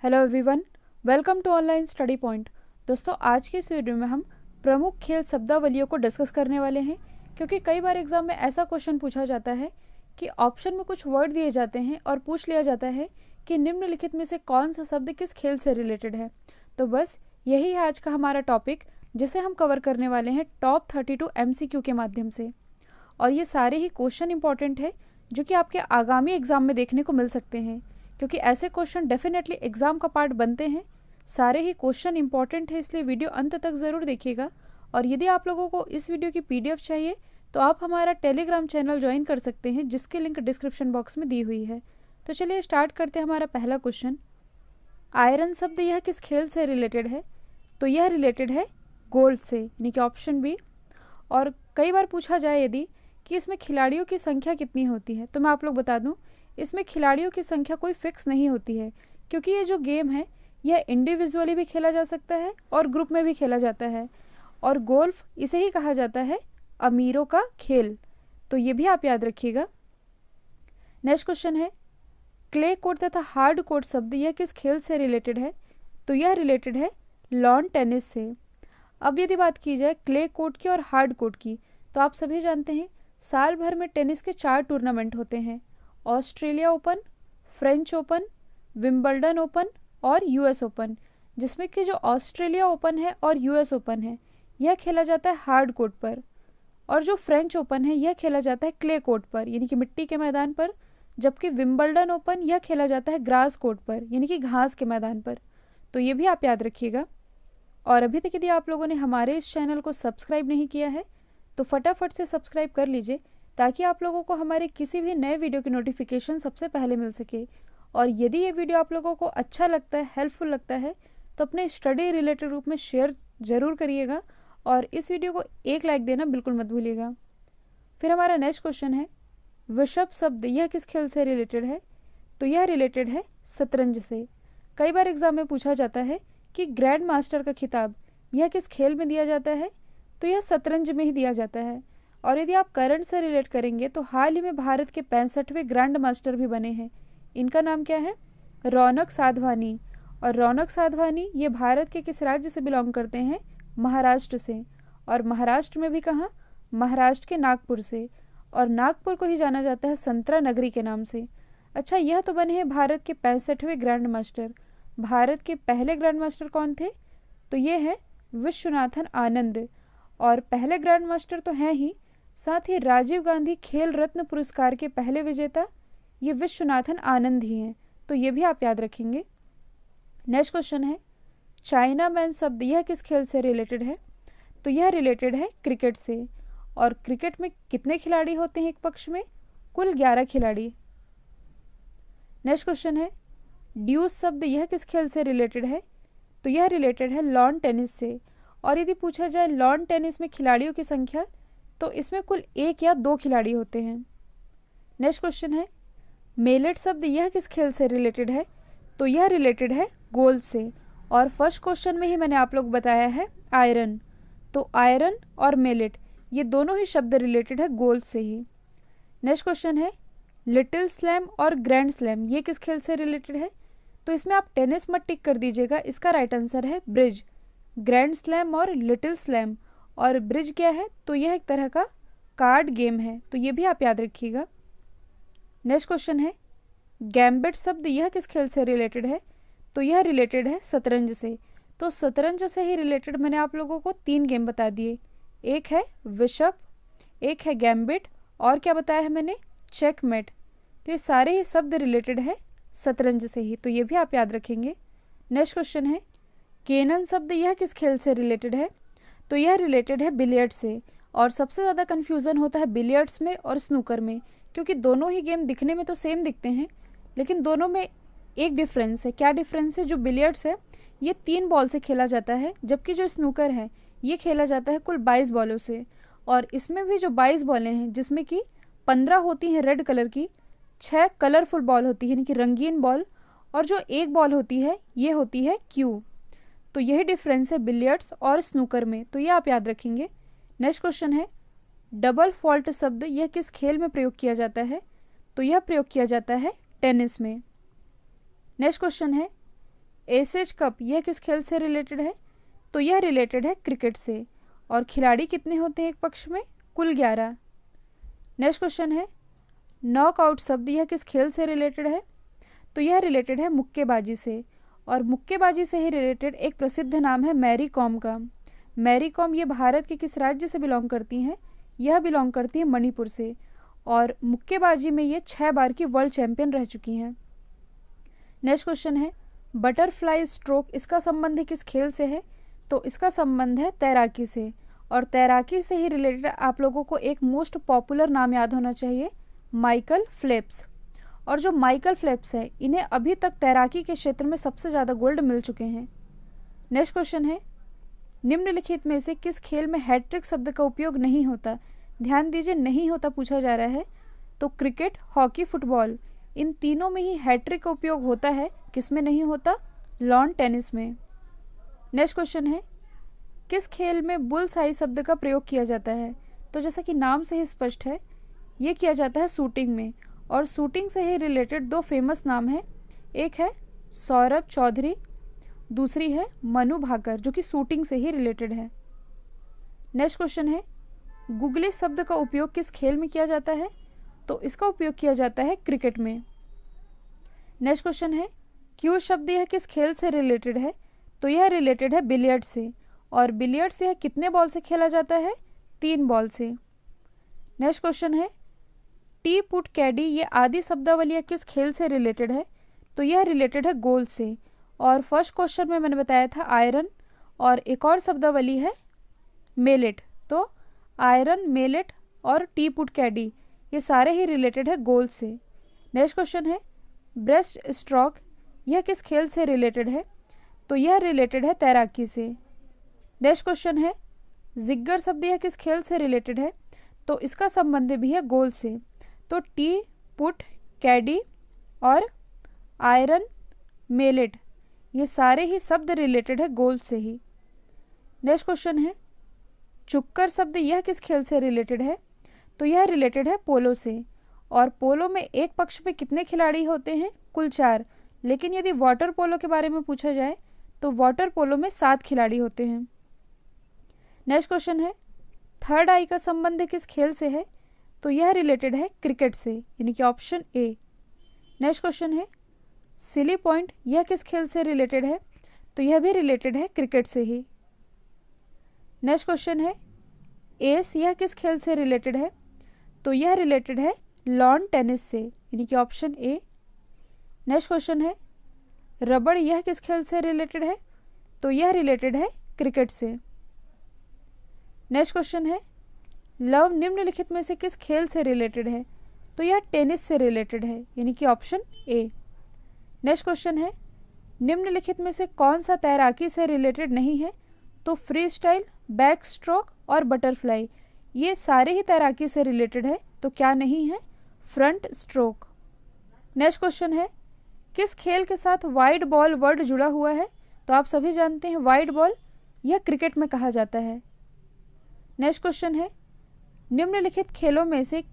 Hello everyone, welcome to online study point. दोस्तों, आज की इस वीडियो में हम प्रमुख खेल शब्दावलियों को डिस्कस करने वाले हैं, क्योंकि कई बार एग्जाम में ऐसा क्वेश्चन पूछा जाता है कि ऑप्शन में कुछ वर्ड दिए जाते हैं और पूछ लिया जाता है कि निम्नलिखित में से कौन सा शब्द किस खेल से रिलेटेड है। तो बस यही है आज का हमारा टॉपिक, जिसे हम कवर करने वाले हैं टॉप 32 MCQ के माध्यम से। और ये सारे ही क्वेश्चन इंपॉर्टेंट है जो कि आपके आगामी एग्जाम में देखने को मिल सकते हैं, क्योंकि ऐसे क्वेश्चन डेफिनेटली एग्जाम का पार्ट बनते हैं। सारे ही क्वेश्चन इंपॉर्टेंट है, इसलिए वीडियो अंत तक ज़रूर देखिएगा। और यदि आप लोगों को इस वीडियो की PDF चाहिए तो आप हमारा टेलीग्राम चैनल ज्वाइन कर सकते हैं, जिसकी लिंक डिस्क्रिप्शन बॉक्स में दी हुई है। तो चलिए स्टार्ट करते हैं हमारा पहला क्वेश्चन। आयरन शब्द यह किस खेल से रिलेटेड है? तो यह रिलेटेड है गोल्फ से, यानी कि ऑप्शन बी। और कई बार पूछा जाए यदि कि इसमें खिलाड़ियों की संख्या कितनी होती है, तो मैं आप लोग बता दूं, इसमें खिलाड़ियों की संख्या कोई फिक्स नहीं होती है, क्योंकि ये जो गेम है यह इंडिविजुअली भी खेला जा सकता है और ग्रुप में भी खेला जाता है। और गोल्फ इसे ही कहा जाता है अमीरों का खेल, तो ये भी आप याद रखिएगा। नेक्स्ट क्वेश्चन है, क्ले कोर्ट तथा हार्ड कोर्ट शब्द यह किस खेल से रिलेटेड है? तो यह रिलेटेड है लॉन टेनिस से। अब यदि बात की जाए क्ले कोर्ट की और हार्ड कोर्ट की, तो आप सभी जानते हैं साल भर में टेनिस के 4 टूर्नामेंट होते हैं: Australia open, French open, Wimbledon open और US ओपन। जिसमें कि जो ऑस्ट्रेलिया ओपन है और US ओपन है यह खेला जाता है हार्ड कोर्ट पर, और जो फ्रेंच ओपन है यह खेला जाता है क्ले कोर्ट पर, यानी कि मिट्टी के मैदान पर। जबकि विंबलडन ओपन यह खेला जाता है ग्रास कोर्ट पर, यानी कि घास के मैदान पर। तो ये भी आप याद रखिएगा। और अभी तक यदि आप लोगों ने हमारे इस चैनल को सब्सक्राइब नहीं किया है तो फटाफट से सब्सक्राइब कर लीजिए, ताकि आप लोगों को हमारे किसी भी नए वीडियो की नोटिफिकेशन सबसे पहले मिल सके। और यदि ये वीडियो आप लोगों को अच्छा लगता है, हेल्पफुल लगता है, तो अपने स्टडी रिलेटेड रूप में शेयर ज़रूर करिएगा और इस वीडियो को एक लाइक देना बिल्कुल मत भूलिएगा। फिर हमारा नेक्स्ट क्वेश्चन है, वृषभ शब्द यह किस खेल से रिलेटेड है? तो यह रिलेटेड है शतरंज से। कई बार एग्जाम में पूछा जाता है कि ग्रैंड मास्टर का खिताब यह किस खेल में दिया जाता है? तो यह शतरंज में ही दिया जाता है। और यदि आप करंट से रिलेट करेंगे तो हाल ही में भारत के 65वें ग्रैंड मास्टर भी बने हैं। इनका नाम क्या है? रौनक साधवानी। और रौनक साधवानी ये भारत के किस राज्य से बिलोंग करते हैं? महाराष्ट्र से। और महाराष्ट्र में भी कहाँ? महाराष्ट्र के नागपुर से। और नागपुर को ही जाना जाता है संतरा नगरी के नाम से। अच्छा, यह तो बने हैं भारत के 65वें ग्रैंड मास्टर। भारत के पहले ग्रैंड मास्टर कौन थे? तो ये है विश्वनाथन आनंद। और पहले ग्रैंड मास्टर तो हैं ही, साथ ही राजीव गांधी खेल रत्न पुरस्कार के पहले विजेता ये विश्वनाथन आनंद ही हैं। तो ये भी आप याद रखेंगे। नेक्स्ट क्वेश्चन है, चाइना मैन शब्द यह किस खेल से रिलेटेड है? तो यह रिलेटेड है क्रिकेट से। और क्रिकेट में कितने खिलाड़ी होते हैं एक पक्ष में? कुल 11 खिलाड़ी। नेक्स्ट क्वेश्चन है, ड्यूस शब्द यह किस खेल से रिलेटेड है? तो यह रिलेटेड है लॉन टेनिस से। और यदि पूछा जाए लॉन टेनिस में खिलाड़ियों की संख्या, तो इसमें कुल 1 या 2 खिलाड़ी होते हैं। नेक्स्ट क्वेश्चन है, मेलेट शब्द यह किस खेल से रिलेटेड है? तो यह रिलेटेड है गोल्फ से। और फर्स्ट क्वेश्चन में ही मैंने आप लोग बताया है आयरन। तो आयरन और मेलेट ये दोनों ही शब्द रिलेटेड है गोल्फ से ही। नेक्स्ट क्वेश्चन है, लिटिल स्लैम और ग्रैंड स्लैम ये किस खेल से रिलेटेड है? तो इसमें आप टेनिस मत टिक कर दीजिएगा, इसका राइट आंसर है ब्रिज। ग्रैंड स्लैम और लिटिल स्लैम। और ब्रिज क्या है? तो यह एक तरह का कार्ड गेम है, तो ये भी आप याद रखिएगा। नेक्स्ट क्वेश्चन है, गैम्बिट शब्द यह किस खेल से रिलेटेड है? तो यह रिलेटेड है शतरंज से। तो शतरंज से ही रिलेटेड मैंने आप लोगों को 3 गेम बता दिए। एक है वृषभ, एक है गैम्बिट, और क्या बताया है मैंने? चेकमेट। तो ये सारे ही शब्द रिलेटेड है शतरंज से ही, तो ये भी आप याद रखेंगे। नेक्स्ट क्वेश्चन है, केनन शब्द यह किस खेल से रिलेटेड है? तो यह रिलेटेड है बिलियर्ड्स से। और सबसे ज़्यादा कन्फ्यूज़न होता है बिलियर्ड्स में और स्नूकर में, क्योंकि दोनों ही गेम दिखने में तो सेम दिखते हैं, लेकिन दोनों में एक डिफरेंस है। क्या डिफरेंस है? जो बिलियर्ड्स है ये 3 बॉल से खेला जाता है, जबकि जो स्नूकर है ये खेला जाता है कुल 22 बॉलों से। और इसमें भी जो 22 बॉलें हैं, जिसमें कि 15 होती हैं रेड कलर की, 6 कलरफुल बॉल होती है यानी कि रंगीन बॉल, और जो 1 बॉल होती है ये होती है क्यू। तो यही डिफरेंस है बिलियर्ड्स और स्नूकर में, तो ये आप याद रखेंगे। नेक्स्ट क्वेश्चन है, डबल फॉल्ट शब्द यह किस खेल में प्रयोग किया जाता है? तो यह प्रयोग किया जाता है टेनिस में। नेक्स्ट क्वेश्चन है, एसेज कप यह किस खेल से रिलेटेड है? तो यह रिलेटेड है क्रिकेट से। और खिलाड़ी कितने होते हैं एक पक्ष में? कुल 11। नेक्स्ट क्वेश्चन है नॉकआउट शब्द यह किस खेल से रिलेटेड है? तो यह रिलेटेड है मुक्केबाजी से। और मुक्केबाजी से ही रिलेटेड एक प्रसिद्ध नाम है मैरी कॉम का। मैरी कॉम ये भारत के किस राज्य से बिलोंग करती हैं? यह बिलोंग करती है मणिपुर से। और मुक्केबाजी में ये 6 बार की वर्ल्ड चैंपियन रह चुकी हैं। नेक्स्ट क्वेश्चन है बटरफ्लाई स्ट्रोक इसका संबंध किस खेल से है? तो इसका संबंध है तैराकी से। और तैराकी से ही रिलेटेड आप लोगों को एक मोस्ट पॉपुलर नाम याद होना चाहिए, माइकल फेल्प्स। और जो माइकल फेल्प्स है इन्हें अभी तक तैराकी के क्षेत्र में सबसे ज़्यादा गोल्ड मिल चुके हैं। नेक्स्ट क्वेश्चन है निम्नलिखित में से किस खेल में हैट्रिक शब्द का उपयोग नहीं होता? ध्यान दीजिए, नहीं होता पूछा जा रहा है। तो क्रिकेट, हॉकी, फुटबॉल इन तीनों में ही हैट्रिक का उपयोग होता है। किस में नहीं होता? लॉन टेनिस में। नेक्स्ट क्वेश्चन है किस खेल में बुल्स आई शब्द का प्रयोग किया जाता है? तो जैसा कि नाम से ही स्पष्ट है ये किया जाता है शूटिंग में। और शूटिंग से ही रिलेटेड 2 फेमस नाम हैं, एक है सौरभ चौधरी, दूसरी है मनु भाकर जो कि शूटिंग से ही रिलेटेड है। नेक्स्ट क्वेश्चन है गुगली शब्द का उपयोग किस खेल में किया जाता है? तो इसका उपयोग किया जाता है क्रिकेट में। नेक्स्ट क्वेश्चन है क्यू शब्द यह किस खेल से रिलेटेड है? तो यह रिलेटेड है बिलियर्ड से। और बिलियर्ड से यह कितने बॉल से खेला जाता है? 3 बॉल से। नेक्स्ट क्वेश्चन है टी पुट कैडी ये आदि शब्दावली किस खेल से रिलेटेड है? तो यह रिलेटेड है गोल से। और फर्स्ट क्वेश्चन में मैंने बताया था आयरन। और एक और शब्दावली है मेलेट। तो आयरन, मेलेट और टी पुट कैडी ये सारे ही रिलेटेड है गोल से। नेक्स्ट क्वेश्चन है ब्रेस्ट स्ट्रोक यह किस खेल से रिलेटेड है? तो यह रिलेटेड है तैराकी से। नेक्स्ट क्वेश्चन है जिग्गर शब्द यह किस खेल से रिलेटेड है? तो इसका संबंध भी है गोल से। तो टी पुट कैडी और आयरन, मेलेट ये सारे ही शब्द रिलेटेड है गोल से ही। नेक्स्ट क्वेश्चन है चुक्कर शब्द यह किस खेल से रिलेटेड है? तो यह रिलेटेड है पोलो से। और पोलो में एक पक्ष में कितने खिलाड़ी होते हैं? कुल 4। लेकिन यदि वाटर पोलो के बारे में पूछा जाए तो वाटर पोलो में 7 खिलाड़ी होते हैं। नेक्स्ट क्वेश्चन है थर्ड आई का संबंध किस खेल से है? तो यह रिलेटेड है क्रिकेट से, यानी कि ऑप्शन ए। नेक्स्ट क्वेश्चन है सिली पॉइंट यह किस खेल से रिलेटेड है? तो यह भी रिलेटेड है क्रिकेट से ही। नेक्स्ट क्वेश्चन है एस यह किस खेल से रिलेटेड है? तो यह रिलेटेड है लॉन टेनिस से, यानी कि ऑप्शन ए। नेक्स्ट क्वेश्चन है रबड़ यह किस खेल से रिलेटेड है? तो यह रिलेटेड है क्रिकेट से। नेक्स्ट क्वेश्चन है लव निम्नलिखित में से किस खेल से रिलेटेड है? तो यह टेनिस से रिलेटेड है, यानी कि ऑप्शन ए। नेक्स्ट क्वेश्चन है निम्नलिखित में से कौन सा तैराकी से रिलेटेड नहीं है? तो फ्री स्टाइल, बैक स्ट्रोक और बटरफ्लाई ये सारे ही तैराकी से रिलेटेड है। तो क्या नहीं है? Front stroke. नेक्स्ट क्वेश्चन है किस खेल के साथ वाइड बॉल वर्ड जुड़ा हुआ है? तो आप सभी जानते हैं वाइड बॉल यह क्रिकेट में कहा जाता है। नेक्स्ट क्वेश्चन है निम्नलिखित खेलों में से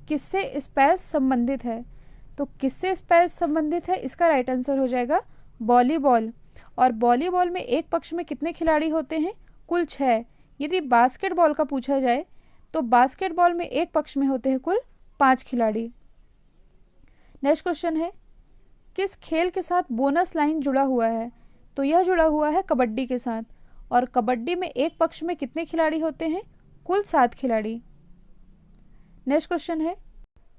किससे स्पेस संबंधित है? तो किससे स्पेस संबंधित है? इसका राइट आंसर हो जाएगा वॉलीबॉल। और वॉलीबॉल में एक पक्ष में कितने खिलाड़ी होते हैं? कुल 6। यदि बास्केटबॉल का पूछा जाए तो बास्केटबॉल में एक पक्ष में होते हैं कुल 5 खिलाड़ी। नेक्स्ट क्वेश्चन है किस खेल के साथ बोनस लाइन जुड़ा हुआ है? तो यह जुड़ा हुआ है कबड्डी के साथ। और कबड्डी में एक पक्ष में कितने खिलाड़ी होते हैं? कुल 7 खिलाड़ी। नेक्स्ट क्वेश्चन है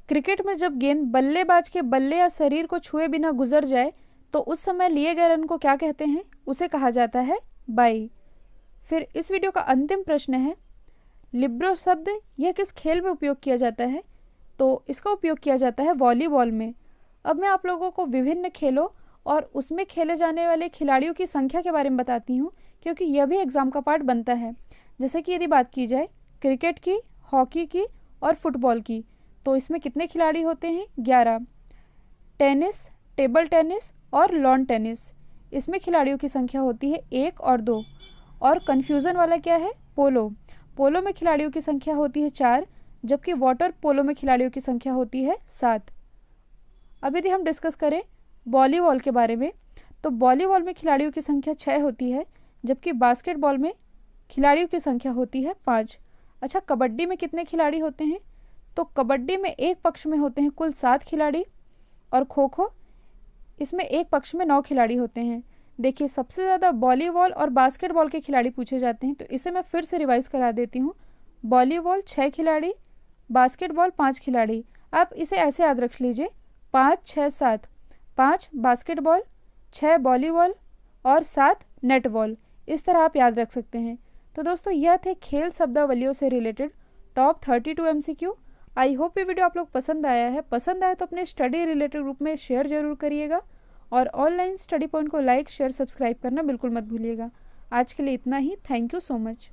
क्रिकेट में जब गेंद बल्लेबाज के बल्ले या शरीर को छुए बिना गुजर जाए तो उस समय लिए गए रन को क्या कहते हैं? उसे कहा जाता है बाई। फिर इस वीडियो का अंतिम प्रश्न है लिब्रो शब्द यह किस खेल में उपयोग किया जाता है? तो इसका उपयोग किया जाता है वॉलीबॉल में। अब मैं आप लोगों को विभिन्न खेलों और उसमें खेले जाने वाले खिलाड़ियों की संख्या के बारे में बताती हूँ, क्योंकि यह भी एग्जाम का पार्ट बनता है। जैसे कि यदि बात की जाए क्रिकेट की, हॉकी की और फुटबॉल की, तो इसमें कितने खिलाड़ी होते हैं? 11। टेनिस, टेबल टेनिस और लॉन टेनिस इसमें खिलाड़ियों की संख्या होती है 1 और 2। और कन्फ्यूज़न वाला क्या है? पोलो। पोलो में खिलाड़ियों की संख्या होती है 4, जबकि वाटर पोलो में खिलाड़ियों की संख्या होती है 7। अब यदि हम डिस्कस करें वॉलीबॉल के बारे में तो वॉलीबॉल में खिलाड़ियों की संख्या 6 होती है, जबकि बास्केटबॉल में खिलाड़ियों की संख्या होती है 5। अच्छा, कबड्डी में कितने खिलाड़ी होते हैं? तो कबड्डी में एक पक्ष में होते हैं कुल 7 खिलाड़ी, और खो खो इसमें एक पक्ष में 9 खिलाड़ी होते हैं। देखिए, सबसे ज़्यादा वॉलीबॉल और बास्केटबॉल के खिलाड़ी पूछे जाते हैं, तो इसे मैं फिर से रिवाइज करा देती हूँ। वॉलीबॉल 6 खिलाड़ी, बास्केटबॉल 5 खिलाड़ी। आप इसे ऐसे याद रख लीजिए, 5 6 7, 5 बास्केटबॉल, 6 वॉलीबॉल और 7 नेटबॉल। इस तरह आप याद रख सकते हैं। तो दोस्तों, यह थे खेल शब्दावलियों से related top 32 MCQ। I hope ये वीडियो आप लोग पसंद आया है। पसंद आया तो अपने स्टडी रिलेटेड ग्रुप में शेयर जरूर करिएगा, और ऑनलाइन स्टडी पॉइंट को लाइक, शेयर, सब्सक्राइब करना बिल्कुल मत भूलिएगा। आज के लिए इतना ही। Thank you so much.